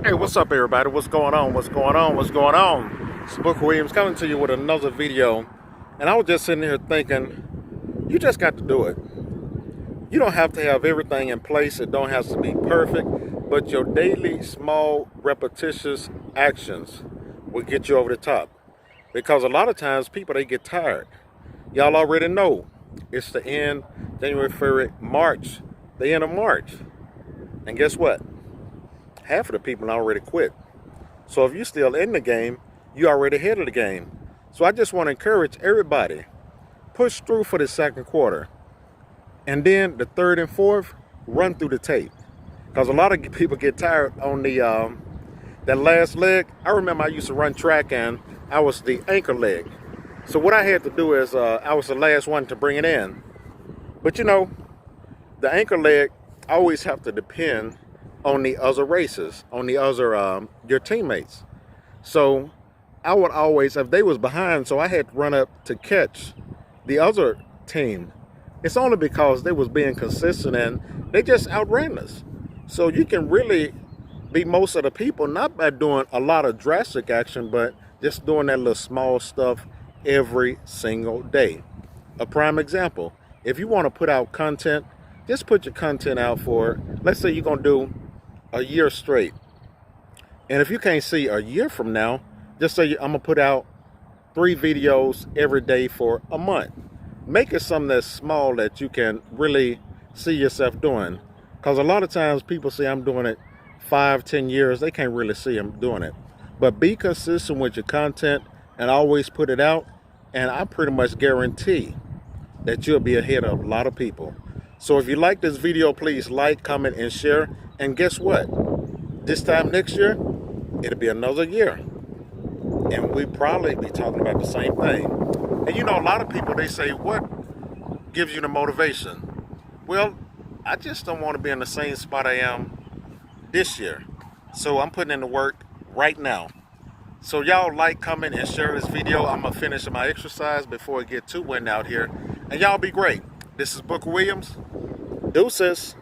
Hey, what's up, everybody? What's going on? What's going on? What's going on? It's Booker Williams coming to you with another video. And I was just sitting here thinking, you just got to do it. You don't have to have everything in place. It don't have to be perfect. But your daily, small, repetitious actions will get you over the top. Because a lot of times people, they get tired. Y'all already know it's the end, January, February, March, the end of March. And guess what? Half of the people already quit. So if you're still in the game, you're already ahead of the game. So I just want to encourage everybody, push through for the second quarter. And then the third and fourth, run through the tape. Because a lot of people get tired on the that last leg. I remember I used to run track and I was the anchor leg. So what I had to do is I was the last one to bring it in. But you know, the anchor leg, I always have to depend on the other races, on the other your teammates. So I would always, if they was behind, so I had to run up to catch the other team. It's only because they was being consistent and they just outran us. So you can really beat most of the people, not by doing a lot of drastic action, but just doing that little small stuff every single day. A prime example, if you want to put out content, just put your content out for, let's say you're going to do a year straight. And if you can't see a year from now, just say I'm going to put out 3 videos every day for a month. Make it something that's small that you can really see yourself doing. Because a lot of times people say I'm doing it 5-10 years. They can't really see I'm doing it. But be consistent with your content and always put it out. And I pretty much guarantee that you'll be ahead of a lot of people. So if you like this video, please like, comment, and share. And guess what? This time next year, it'll be another year. And we probably be talking about the same thing. And you know, a lot of people, they say, what gives you the motivation? Well, I just don't want to be in the same spot I am this year. So I'm putting in the work right now. So y'all like, comment, and share this video. I'm going to finish my exercise before it get too windy out here. And y'all be great. This is Booker Williams. Deuces.